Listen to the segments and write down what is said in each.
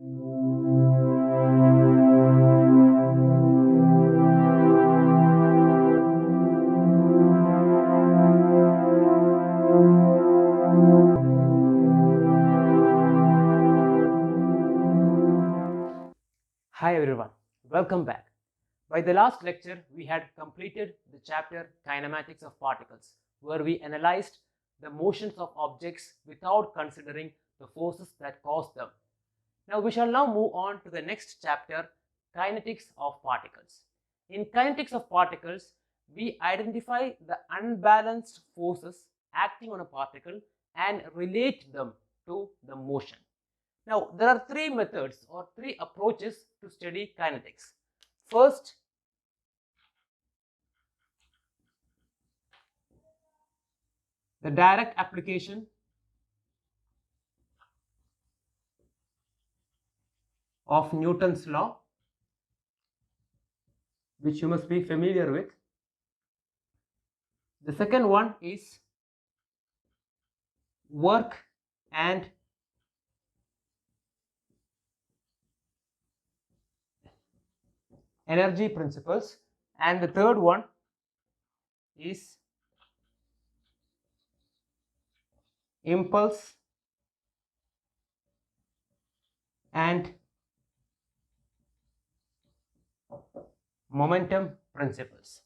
Hi everyone, welcome back. By the last lecture, we had completed the chapter Kinematics of Particles, where we analyzed the motions of objects without considering the forces that cause them. Now we shall now move on to the next chapter, Kinetics of Particles. In Kinetics of Particles, we identify the unbalanced forces acting on a particle and relate them to the motion. Now, there are three methods or three approaches to study kinetics. First, the direct application of Newton's law, which you must be familiar with. The second one is work and energy principles, and the third one is impulse and momentum principles.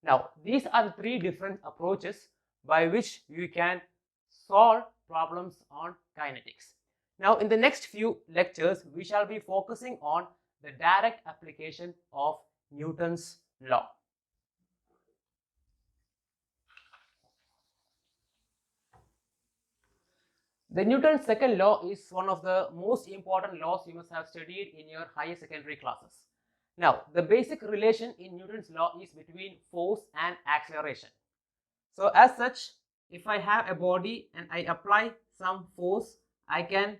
Now, these are the three different approaches by which you can solve problems on kinetics. Now, in the next few lectures, we shall be focusing on the direct application of Newton's law. The Newton's second law is one of the most important laws you must have studied in your higher secondary classes. Now, the basic relation in Newton's law is between force and acceleration. So, as such, if I have a body and I apply some force, I can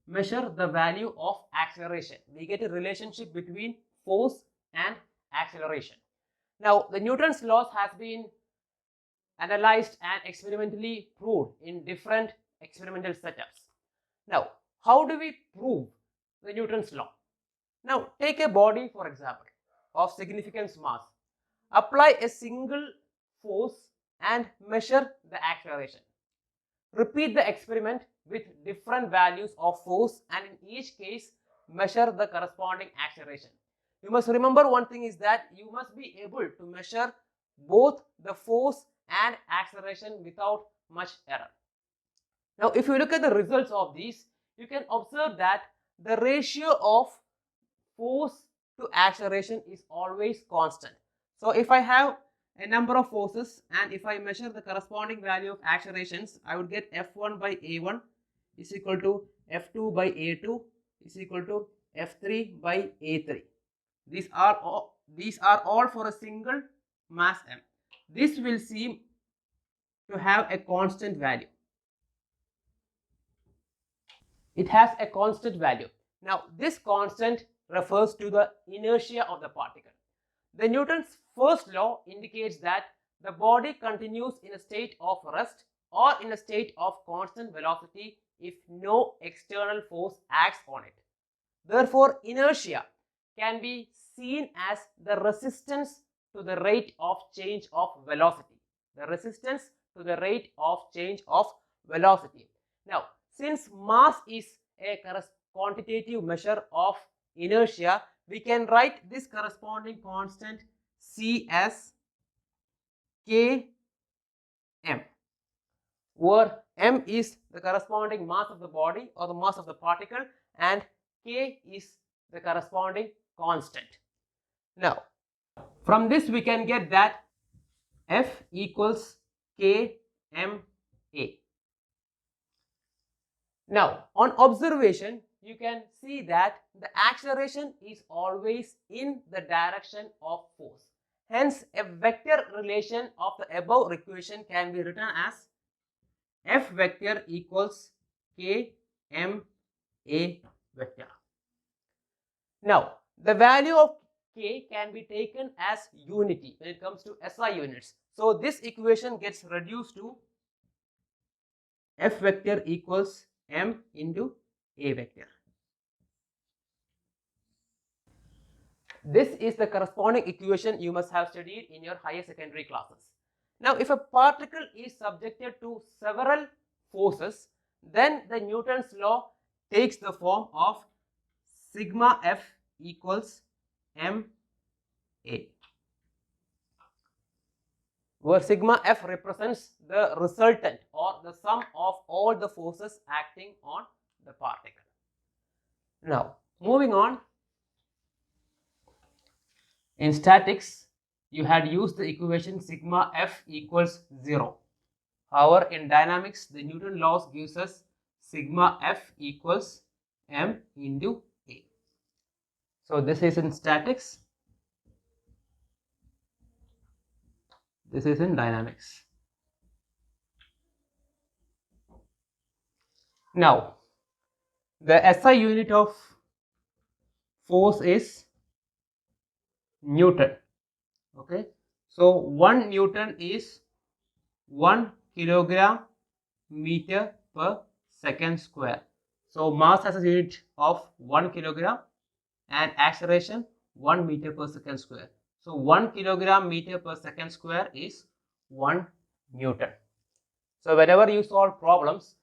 measure the value of acceleration. We get a relationship between force and acceleration. Now, the Newton's laws has been analyzed and experimentally proved in different experimental setups. Now, how do we prove the Newton's law? Now, take a body, for example, of significant mass. Apply a single force and measure the acceleration. Repeat the experiment with different values of force, and in each case measure the corresponding acceleration. You must remember one thing is that you must be able to measure both the force and acceleration without much error. Now, if you look at the results of these, you can observe that the ratio of force to acceleration is always constant. So, if I have a number of forces and if I measure the corresponding value of accelerations, I would get F1 by A1 is equal to F2 by A2 is equal to F3 by A3. These are all for a single mass m. This will seem to have a constant value. It has a constant value. Now, this constant refers to the inertia of the particle. The Newton's first law indicates that the body continues in a state of rest or in a state of constant velocity if no external force acts on it. Therefore, inertia can be seen as the resistance to the rate of change of velocity. The resistance to the rate of change of velocity. Now, since mass is a quantitative measure of inertia, we can write this corresponding constant C as Km, where m is the corresponding mass of the body or the mass of the particle and K is the corresponding constant. Now, from this we can get that F equals Kma. Now, on observation, you can see that the acceleration is always in the direction of force. Hence, a vector relation of the above equation can be written as F vector equals Kma vector. Now, the value of K can be taken as unity when it comes to SI units. So, this equation gets reduced to F vector equals m into A vector. This is the corresponding equation you must have studied in your higher secondary classes. Now, if a particle is subjected to several forces, then the Newton's law takes the form of sigma F equals ma, where sigma F represents the resultant or the sum of all the forces acting on the particle. Now, moving on, in statics, you had used the equation sigma F equals 0. However, in dynamics, the Newton laws gives us sigma F equals m into a. So this is in statics. This is in dynamics. Now, the SI unit of force is Newton. Okay. So 1 Newton is 1 kilogram meter per second square. So mass has a unit of 1 kilogram and acceleration 1 meter per second square. So 1 kilogram meter per second square is 1 Newton. So whenever you solve problems,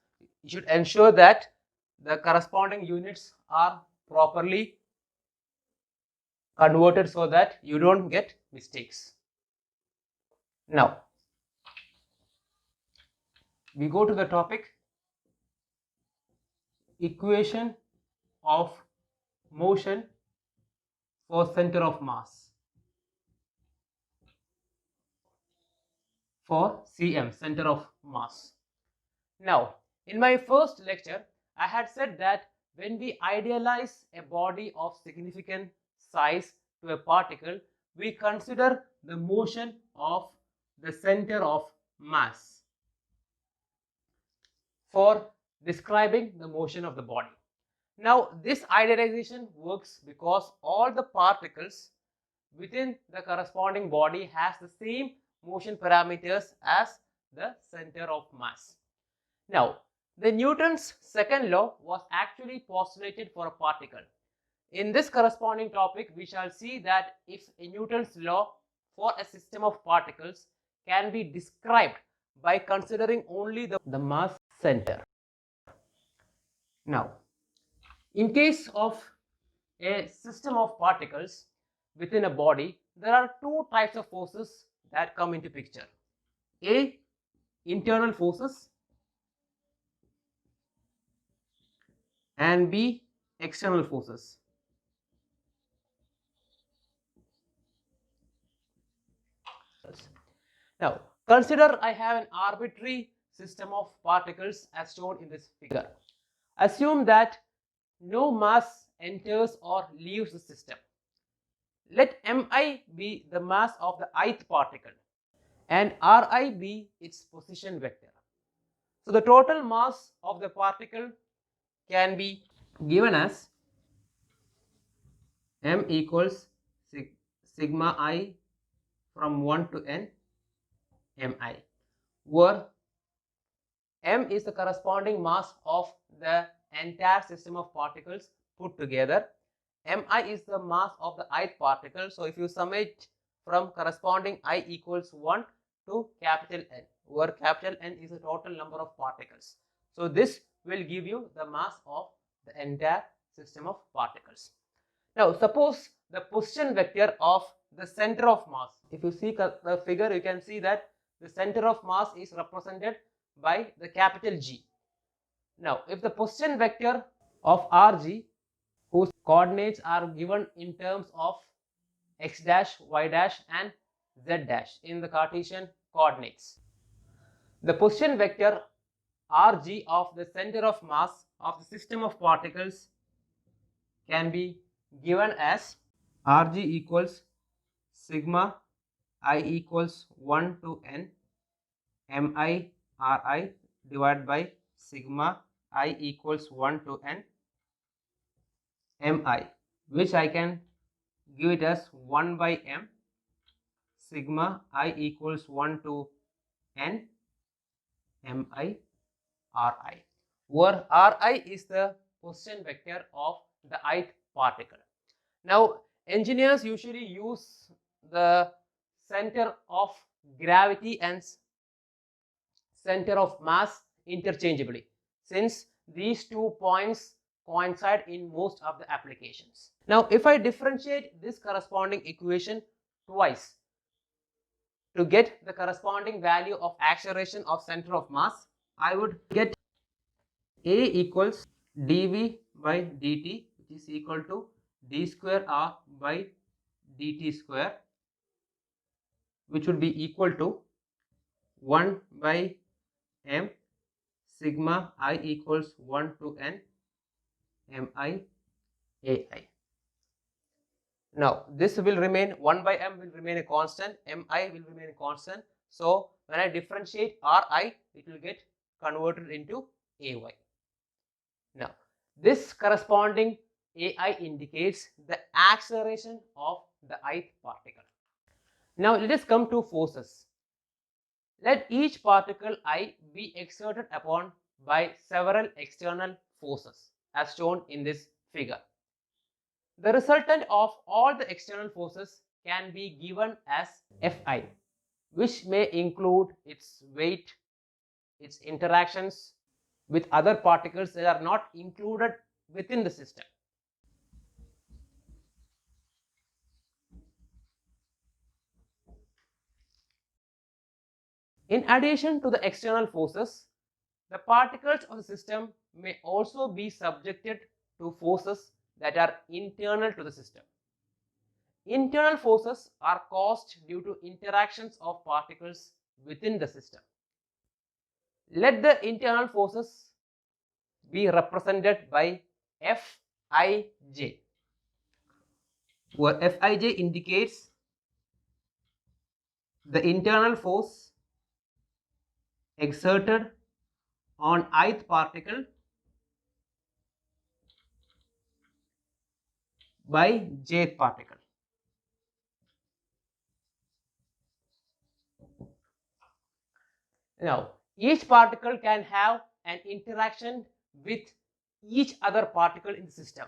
you should ensure that the corresponding units are properly converted so that you don't get mistakes. Now, we go to the topic equation of motion for center of mass, for CM, center of mass. Now, in my first lecture, I had said that when we idealize a body of significant size to a particle, we consider the motion of the center of mass for describing the motion of the body. Now, this idealization works because all the particles within the corresponding body has the same motion parameters as the center of mass. Now, the Newton's second law was actually postulated for a particle. In this corresponding topic, we shall see that if a Newton's law for a system of particles can be described by considering only the mass center. Now, in case of a system of particles within a body, there are two types of forces that come into picture. A, internal forces, and B, external forces. Now, consider I have an arbitrary system of particles as shown in this figure. Assume that no mass enters or leaves the system. Let Mi be the mass of the ith particle and Ri be its position vector. So the total mass of the particle can be given as m equals sigma I from 1 to n mi, where m is the corresponding mass of the entire system of particles put together. Mi is the mass of the ith particle. So if you sum it from corresponding I equals 1 to capital N, where capital N is the total number of particles. So this will give you the mass of the entire system of particles. Now, suppose the position vector of the center of mass. If you see the figure, you can see that the center of mass is represented by the capital G. Now, if the position vector of Rg, whose coordinates are given in terms of x dash, y dash and z dash in the Cartesian coordinates, the position vector Rg of the center of mass of the system of particles can be given as Rg equals sigma I equals 1 to n mi Ri divided by sigma I equals 1 to n mi, which I can give it as 1 by m sigma I equals 1 to n mi Ri, where Ri is the position vector of the ith particle. Now, engineers usually use the center of gravity and center of mass interchangeably, since these 2 points coincide in most of the applications. Now, if I differentiate this corresponding equation twice to get the corresponding value of acceleration of center of mass, I would get A equals dv by dt, which is equal to d square r by dt square, which would be equal to 1 by m sigma I equals 1 to n mi ai. Now, this will remain 1 by m will remain a constant, mi will remain a constant. So, when I differentiate ri, it will get converted into ay. Now, this corresponding ai indicates the acceleration of the ith particle. Now, let us come to forces. Let each particle I be exerted upon by several external forces, as shown in this figure. The resultant of all the external forces can be given as Fi, which may include its weight, its interactions with other particles that are not included within the system. In addition to the external forces, the particles of the system may also be subjected to forces that are internal to the system. Internal forces are caused due to interactions of particles within the system. Let the internal forces be represented by Fij, where Fij indicates the internal force exerted on ith particle by jth particle. Now, each particle can have an interaction with each other particle in the system,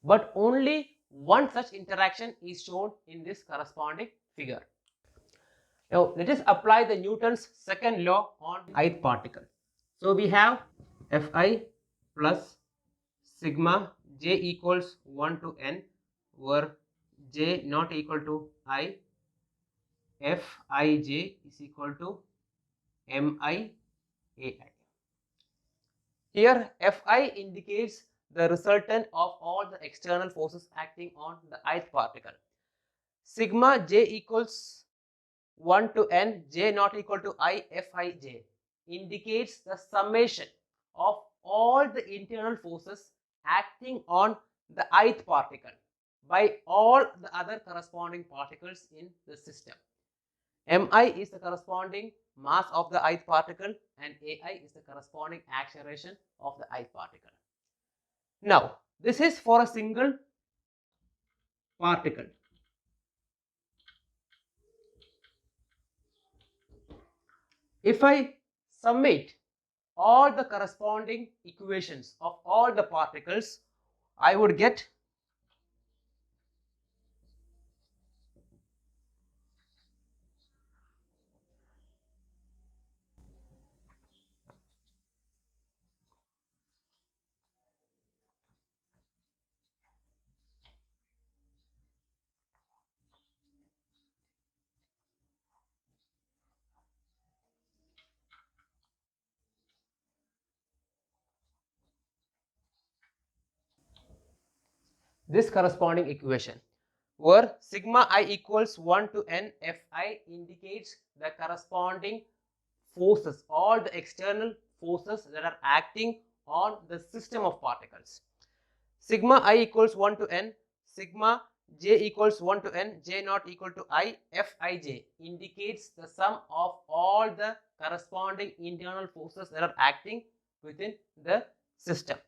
but only one such interaction is shown in this corresponding figure. Now, let us apply the Newton's second law on ith particle. So, we have Fi plus sigma j equals 1 to n, where j not equal to I, Fij is equal to mi ai. Here, Fi indicates the resultant of all the external forces acting on the ith particle. Sigma j equals 1 to n, j not equal to I, Fij indicates the summation of all the internal forces acting on the ith particle by all the other corresponding particles in the system. Mi is the corresponding mass of the ith particle and ai is the corresponding acceleration of the ith particle. Now, this is for a single particle. If I summate all the corresponding equations of all the particles, I would get this corresponding equation, where sigma I equals 1 to n Fi indicates the corresponding forces, all the external forces that are acting on the system of particles. Sigma I equals 1 to n, sigma j equals 1 to n, j not equal to I, Fij indicates the sum of all the corresponding internal forces that are acting within the system.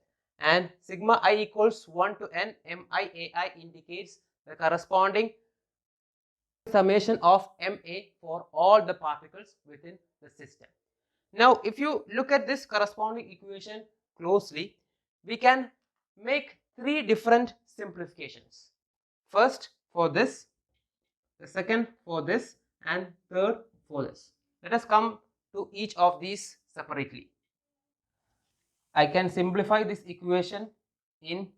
And sigma I equals 1 to n, miai indicates the corresponding summation of ma for all the particles within the system. Now, if you look at this corresponding equation closely, we can make three different simplifications. First, for this, the second for this, and third for this. Let us come to each of these separately. I can simplify this equation in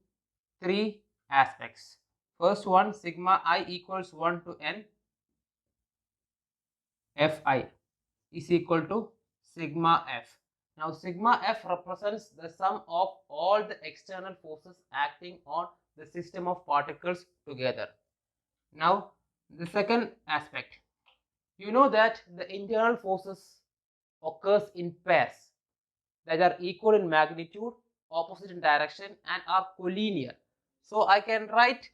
three aspects. First one, sigma I equals 1 to n fi is equal to sigma f. Now sigma f represents the sum of all the external forces acting on the system of particles together. Now the second aspect, you know that the internal forces occurs in pairs that are equal in magnitude, opposite in direction, and are collinear. So I can write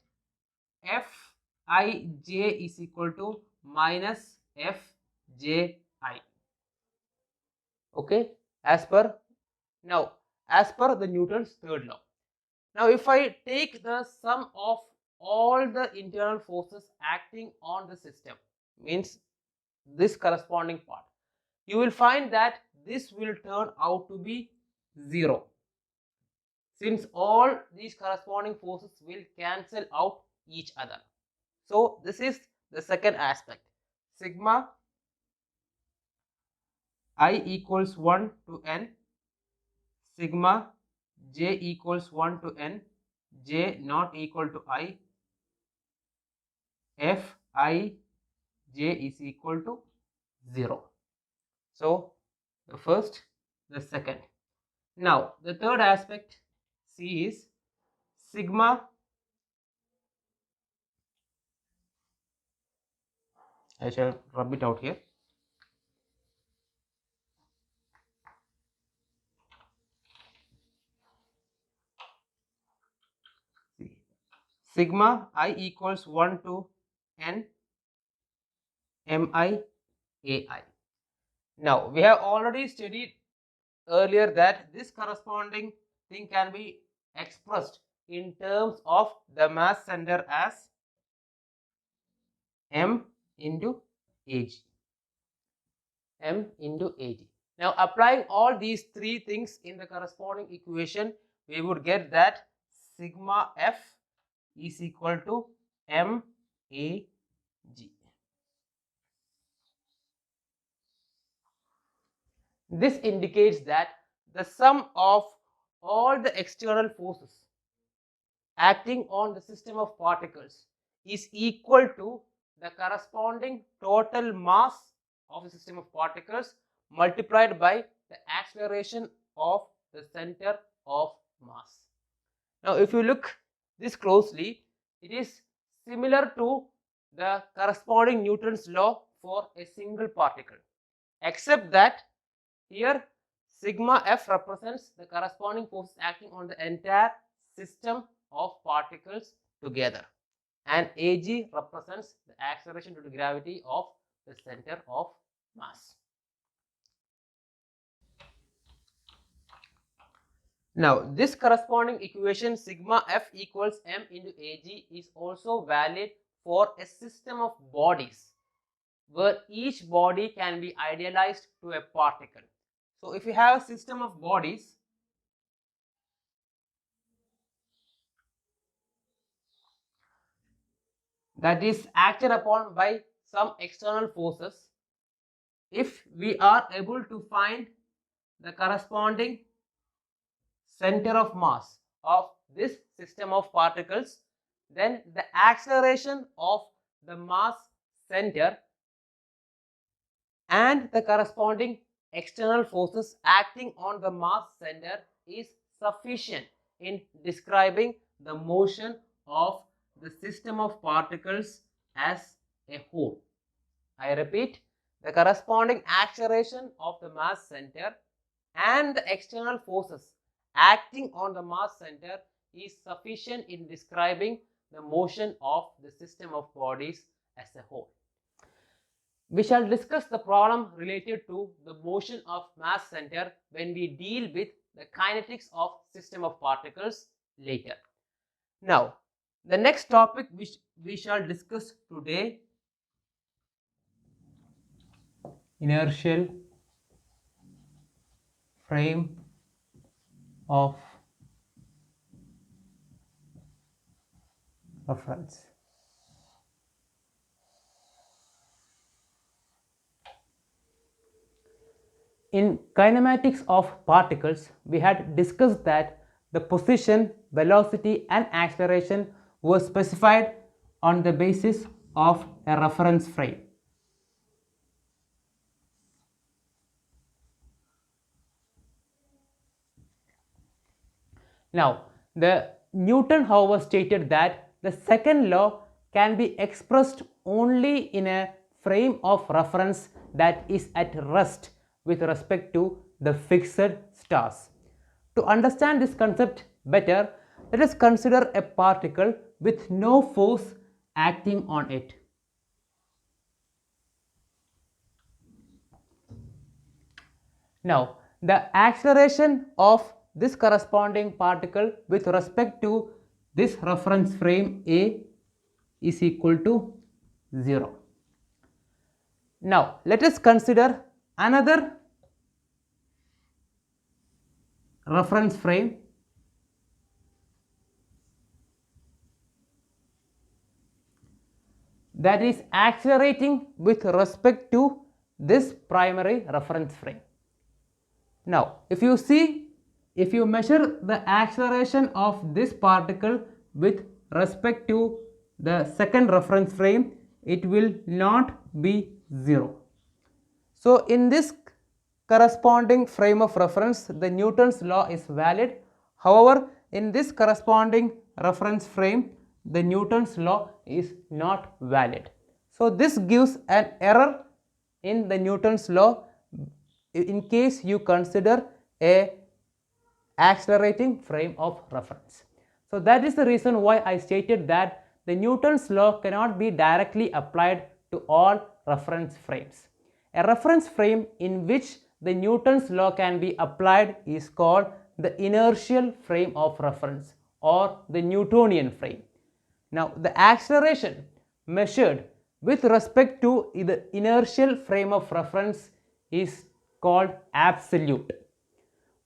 Fij is equal to minus Fji. Okay, as per the Newton's third law. Now if I take the sum of all the internal forces acting on the system, means this corresponding part, you will find that this will turn out to be 0, since all these corresponding forces will cancel out each other. So this is the second aspect. Sigma I equals 1 to n, sigma j equals 1 to n, j not equal to I, f I j is equal to 0. So the first, the second. Now the third aspect C is sigma, I shall rub it out here. Sigma I equals 1 to n mi ai. Now we have already studied earlier that this corresponding thing can be expressed in terms of the mass center as m into ag. M into ag. Now applying all these three things in the corresponding equation, we would get that sigma f is equal to m a g. This indicates that the sum of all the external forces acting on the system of particles is equal to the corresponding total mass of the system of particles multiplied by the acceleration of the center of mass. Now if you look this closely, it is similar to the corresponding Newton's law for a single particle, except that here sigma f represents the corresponding forces acting on the entire system of particles together, and ag represents the acceleration due to gravity of the center of mass. Now this corresponding equation sigma f equals m into ag is also valid for a system of bodies where each body can be idealized to a particle. So if you have a system of bodies, that is acted upon by some external forces, if we are able to find the corresponding center of mass of this system of particles, then the acceleration of the mass center and the corresponding external forces acting on the mass center is sufficient in describing the motion of the system of particles as a whole. I repeat, the corresponding acceleration of the mass center and the external forces acting on the mass center is sufficient in describing the motion of the system of bodies as a whole. We shall discuss the problem related to the motion of mass center when we deal with the kinetics of system of particles later. Now, the next topic which we shall discuss today, inertial frame of reference. In kinematics of particles, we had discussed that the position, velocity and acceleration were specified on the basis of a reference frame. Now, the Newton, however, stated that the second law can be expressed only in a frame of reference that is at rest with respect to the fixed stars. To understand this concept better, let us consider a particle with no force acting on it. Now, the acceleration of this corresponding particle with respect to this reference frame A is equal to 0. Now, let us consider another reference frame that is accelerating with respect to this primary reference frame. Now, if you measure the acceleration of this particle with respect to the second reference frame, it will not be 0. So, in this corresponding frame of reference, the Newton's law is valid. However, in this corresponding reference frame, the Newton's law is not valid. So, this gives an error in the Newton's law in case you consider a accelerating frame of reference. So, that is the reason why I stated that the Newton's law cannot be directly applied to all reference frames. A reference frame in which the Newton's law can be applied is called the inertial frame of reference or the Newtonian frame. Now, the acceleration measured with respect to the inertial frame of reference is called absolute.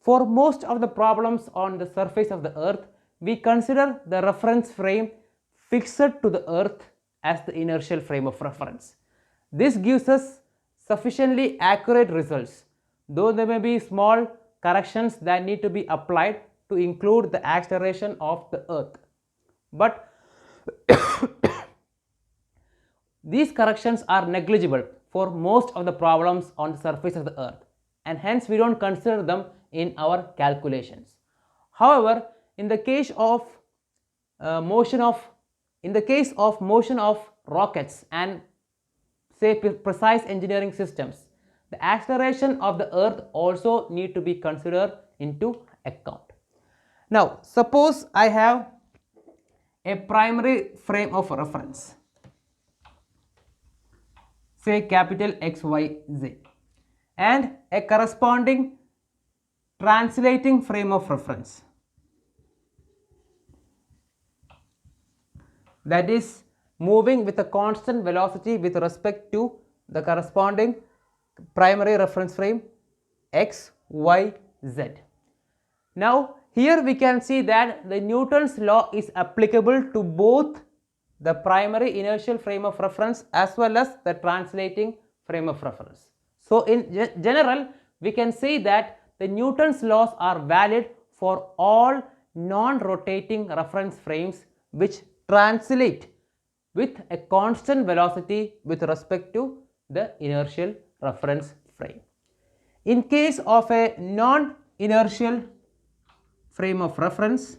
For most of the problems on the surface of the earth, we consider the reference frame fixed to the earth as the inertial frame of reference. This gives us sufficiently accurate results, though there may be small corrections that need to be applied to include the acceleration of the earth. But these corrections are negligible for most of the problems on the surface of the earth, and hence we don't consider them in our calculations. However, in the case of motion of rockets and say precise engineering systems, the acceleration of the earth also need to be considered into account. Now, suppose I have a primary frame of reference, say capital XYZ, and a corresponding translating frame of reference, that is moving with a constant velocity with respect to the corresponding primary reference frame X, Y, Z. Now, here we can see that the Newton's law is applicable to both the primary inertial frame of reference as well as the translating frame of reference. So, in general, we can say that the Newton's laws are valid for all non-rotating reference frames which translate with a constant velocity with respect to the inertial reference frame. In case of a non-inertial frame of reference,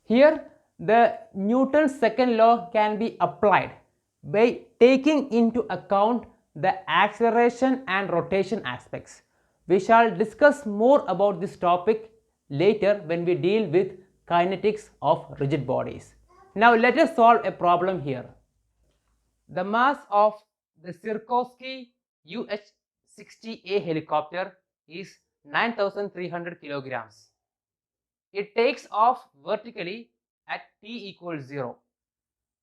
here the Newton's second law can be applied by taking into account the acceleration and rotation aspects. We shall discuss more about this topic later when we deal with kinetics of rigid bodies. Now, let us solve a problem here. The mass of the Sikorsky UH-60A helicopter is 9,300 kilograms. It takes off vertically at t equals 0.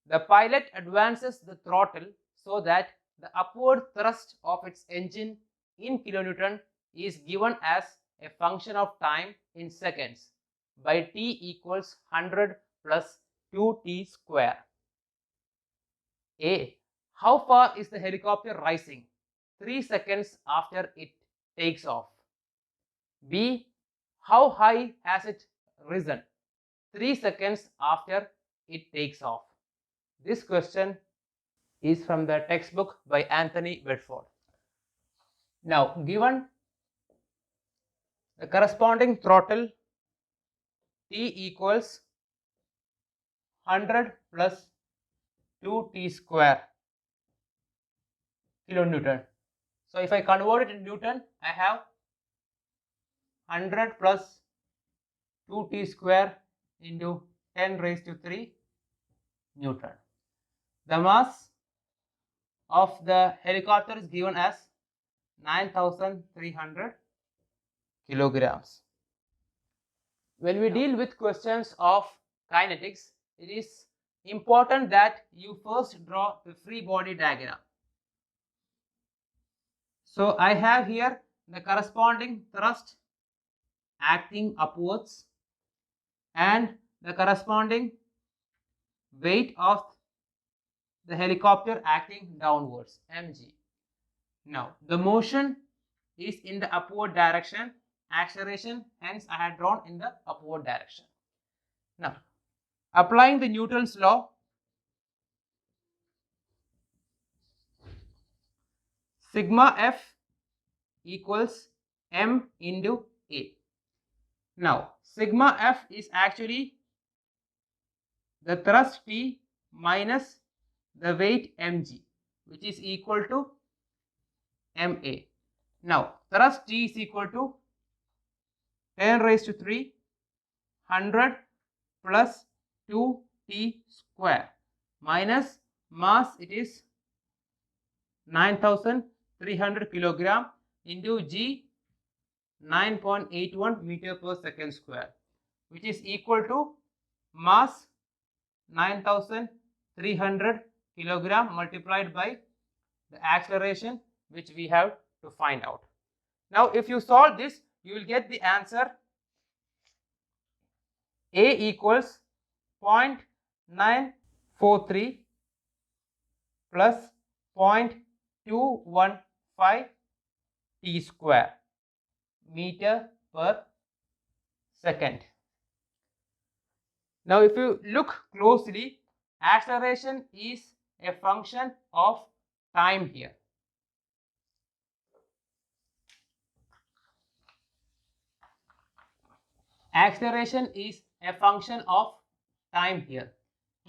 The pilot advances the throttle so that the upward thrust of its engine in kilonewton is given as a function of time in seconds by t equals 100 plus 2t square. A. How far is the helicopter rising? 3 seconds after it takes off. B. How high has it risen? 3 seconds after it takes off. This question is from the textbook by Anthony Bedford. Now, given the corresponding throttle T equals 100 plus 2t square kilonewton. So if I convert it in Newton, I have 100 plus 2t square into 10 raised to 3 Newton. The mass of the helicopter is given as 9,300 kilograms. When we deal with questions of kinetics, it is important that you first draw the free body diagram. So I have here the corresponding thrust acting upwards and the corresponding weight of the helicopter acting downwards, mg. Now the motion is in the upward direction, acceleration, hence I had drawn in the upward direction. Now applying the Newton's law, sigma f equals m into a. Now sigma f is actually the thrust T minus the weight mg, which is equal to ma. Now thrust T is equal to 10 raised to 3 100 plus 2t square minus mass, it is 9,300 kilogram into g 9.81 meter per second square, which is equal to mass 9,300 kilogram multiplied by the acceleration, which we have to find out. Now if you solve this, you will get the answer A equals 0.943 plus 0.215 t square meter per second. Now if you look closely, acceleration is a function of time here. Acceleration is a function of time here.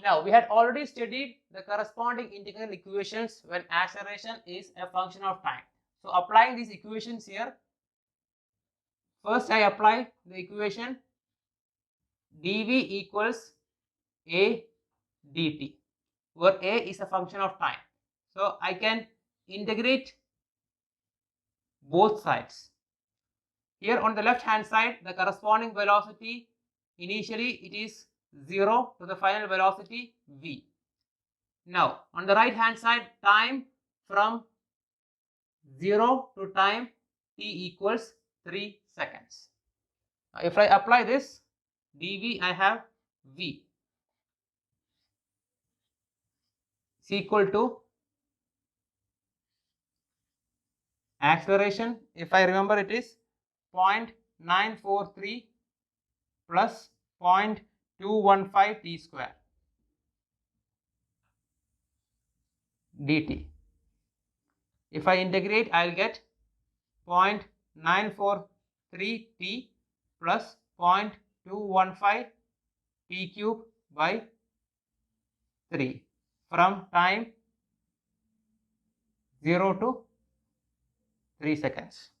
Now we had already studied the corresponding integral equations when acceleration is a function of time. So applying these equations here, first I apply the equation dv equals a dt, where a is a function of time. So I can integrate both sides. Here on the left hand side, the corresponding velocity, initially it is 0 to the final velocity v. Now on the right hand side, time from 0 to time t equals 3 seconds. Now if I apply this dv, I have v is equal to acceleration, if I remember, it is 0.943 plus 0.215 t square dt. If I integrate, I will get 0.943 t plus 0.215 t cube by 3 from time 0 to 3 seconds.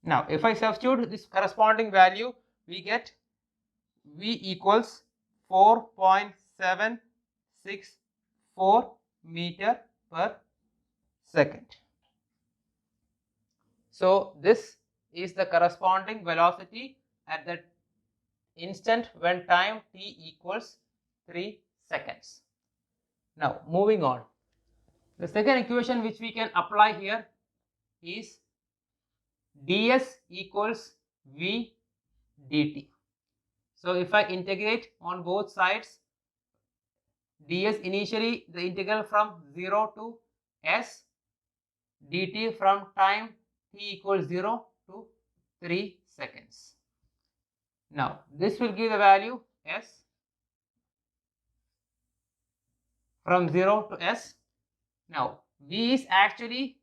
Now if I substitute this corresponding value, we get v equals 4.764 meter per second. So this is the corresponding velocity at the instant when time t equals 3 seconds. Now moving on, the second equation which we can apply here is ds equals v dt. So if I integrate on both sides, ds initially the integral from 0 to s, dt from time t equals 0 to 3 seconds. Now this will give the value s from 0 to s. Now v is actually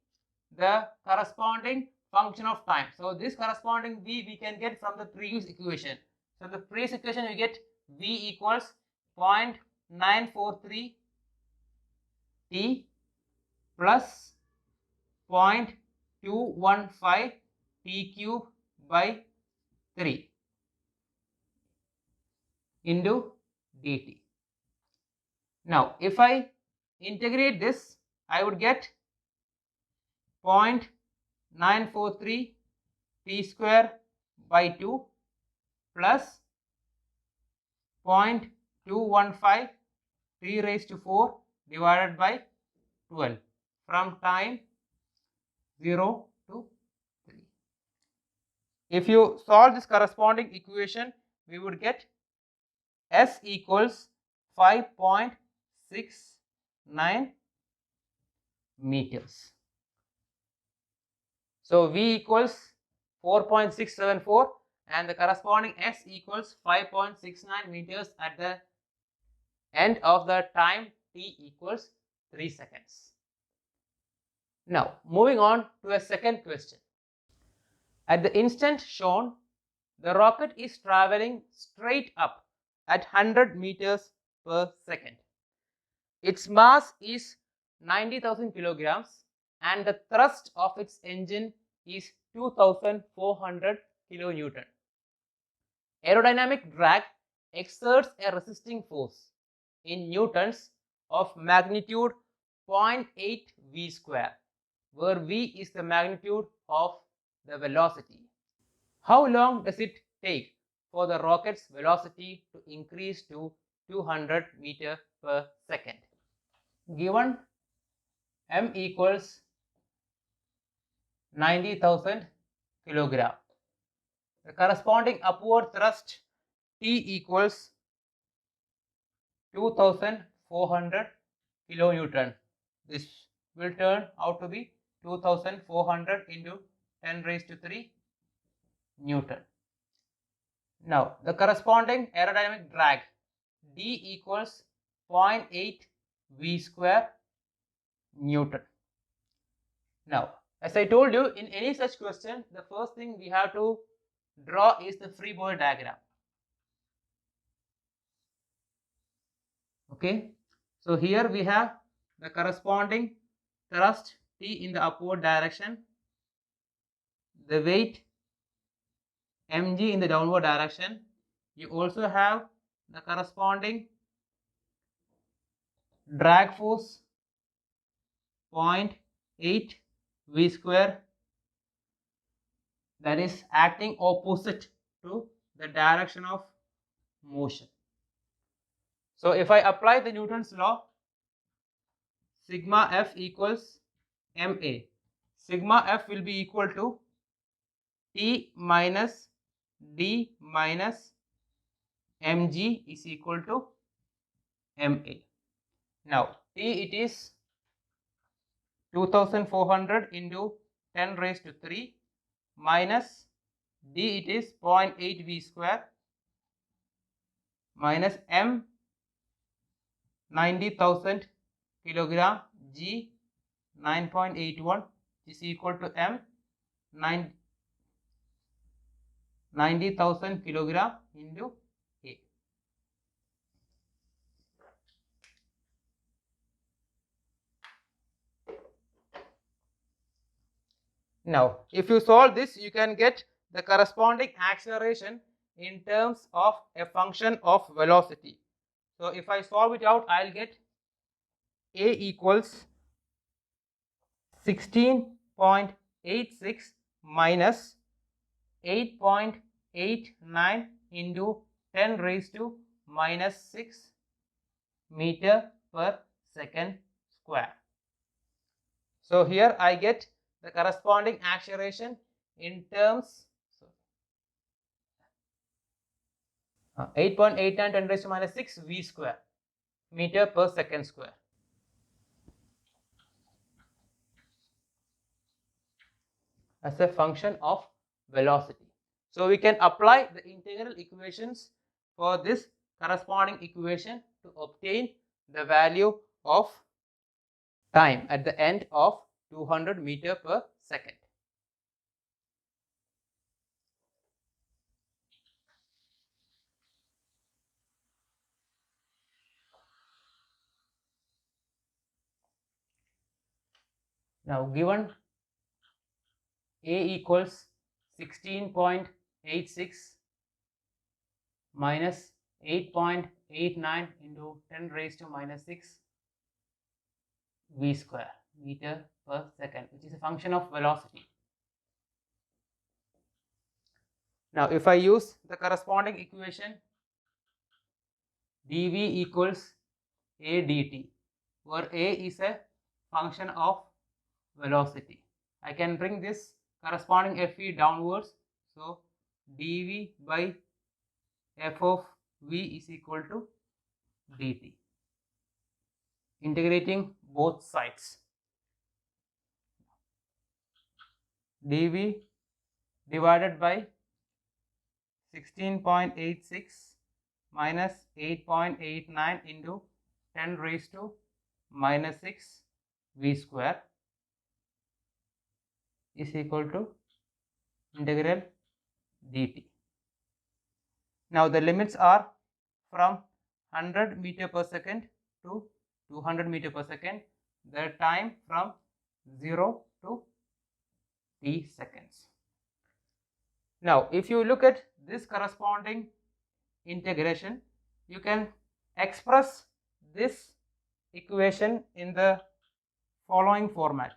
the corresponding function of time. So this corresponding v we can get from the previous equation. So the previous equation we get v equals 0.943 t plus 0.215 t cube by 3 into dt. Now if I integrate this, I would get 0.943 t square by 2 plus 0.215 3 raised to 4 divided by 12 from time 0 to 3. If you solve this corresponding equation, we would get s equals 5.69 meters. So v equals 4.674 and the corresponding s equals 5.69 meters at the end of the time t equals 3 seconds. Now moving on to a second question. At the instant shown, the rocket is traveling straight up at 100 meters per second. Its mass is 90,000 kilograms and the thrust of its engine is 2,400 kilonewton. Aerodynamic drag exerts a resisting force in newtons of magnitude 0.8 v square, where v is the magnitude of the velocity. How long does it take for the rocket's velocity to increase to 200 meters per second? Given m equals 90,000 kilogram, the corresponding upward thrust T equals 2,400 kilonewton. This will turn out to be 2,400 into 10 raised to 3 Newton. Now the corresponding aerodynamic drag D equals 0.8 v square Newton. Now as I told you, in any such question, the first thing we have to draw is the free body diagram. Okay, so here we have the corresponding thrust T in the upward direction, the weight mg in the downward direction. You also have the corresponding drag force 0.8 v square, that is acting opposite to the direction of motion. So if I apply the Newton's law, sigma F equals ma. Sigma F will be equal to T minus D minus mg is equal to ma. Now T it is 2,400 into 10 raised to 3 minus D it is 0.8 v square minus m 90,000 kilogram, G 9.81 is equal to m 90,000 kilogram into A. Now if you solve this, you can get the corresponding acceleration in terms of a function of velocity. So if I solve it out, I'll get A equals 16.86 minus 8.89 into 10 raised to minus 6 meter per second square. So here I get the corresponding acceleration in terms 8.89 10 raised to minus 6 v square meter per second square. As a function of velocity. So we can apply the integral equations for this corresponding equation to obtain the value of time at the end of 200 meter per second. Now given A equals 16.86 minus 8.89 into 10 raised to minus 6 v square meter per second, which is a function of velocity. Now if I use the corresponding equation dv equals a dt, where a is a function of velocity, I can bring this corresponding fe downwards. So dv by f of v is equal to dt, integrating both sides. dv divided by 16.86 minus 8.89 into 10 raised to minus 6 v square is equal to integral dt. Now the limits are from 100 meter per second to 200 meter per second, the time from 0 to t seconds. Now if you look at this corresponding integration, you can express this equation in the following format: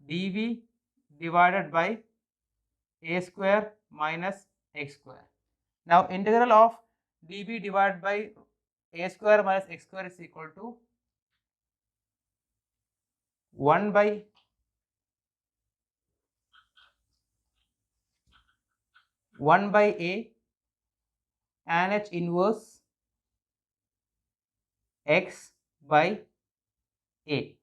dv divided by a square minus x square. Now integral of dv divided by a square minus x square is equal to 1 by a tan h inverse x by a.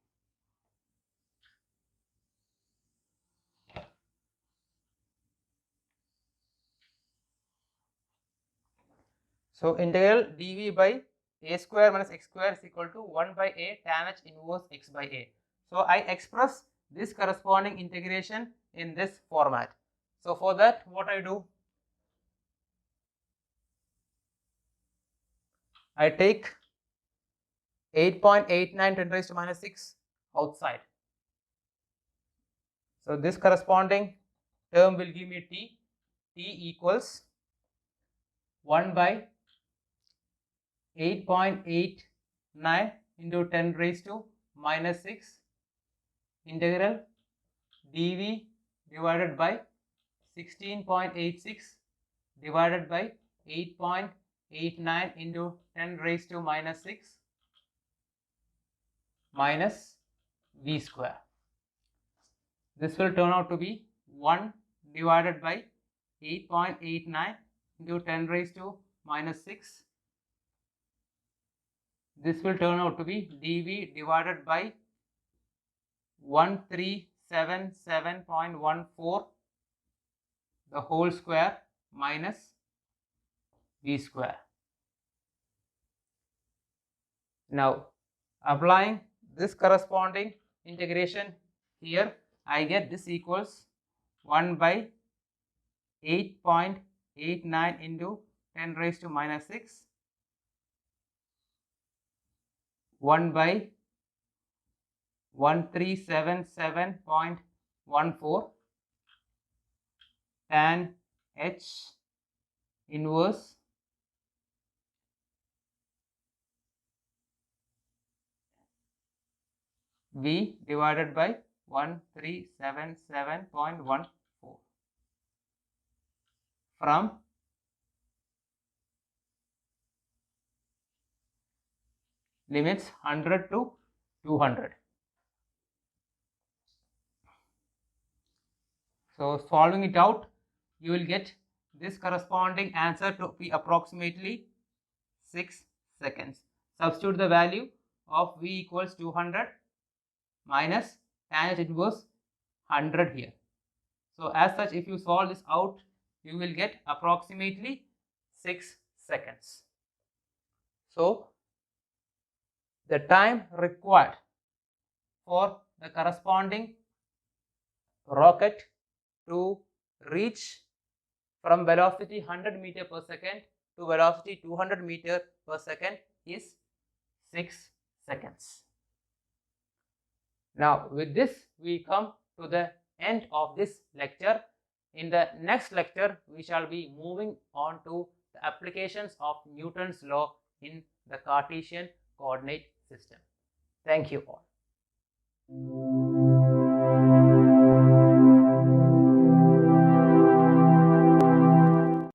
So integral dv by a square minus x square is equal to 1 by a tan h inverse x by a. So I express this corresponding integration in this format. So for that, what I do, I take 8.89 10 raised to minus 6 outside. So this corresponding term will give me t equals 1 by 8.89 into 10 raised to minus 6 integral dv divided by 16.86 divided by 8.89 into 10 raised to minus 6 minus v square. This will turn out to be 1 divided by 8.89 into 10 raised to minus 6. This will turn out to be dv divided by 1377.14 the whole square minus v square. Now applying this corresponding integration here, I get this equals 1 by 8.89 into 10 raised to minus 6, 1 by 1377.14 tan h inverse v divided by 1377.14 from limits 100 to 200. So solving it out, you will get this corresponding answer to be approximately 6 seconds. Substitute the value of V equals 200 minus tangent inverse 100 here. So as such, if you solve this out, you will get approximately 6 seconds. So the time required for the corresponding rocket to reach from velocity 100 meter per second to velocity 200 meter per second is 6 seconds. Now with this we come to the end of this lecture. In the next lecture we shall be moving on to the applications of Newton's law in the Cartesian coordinate system. Thank you all.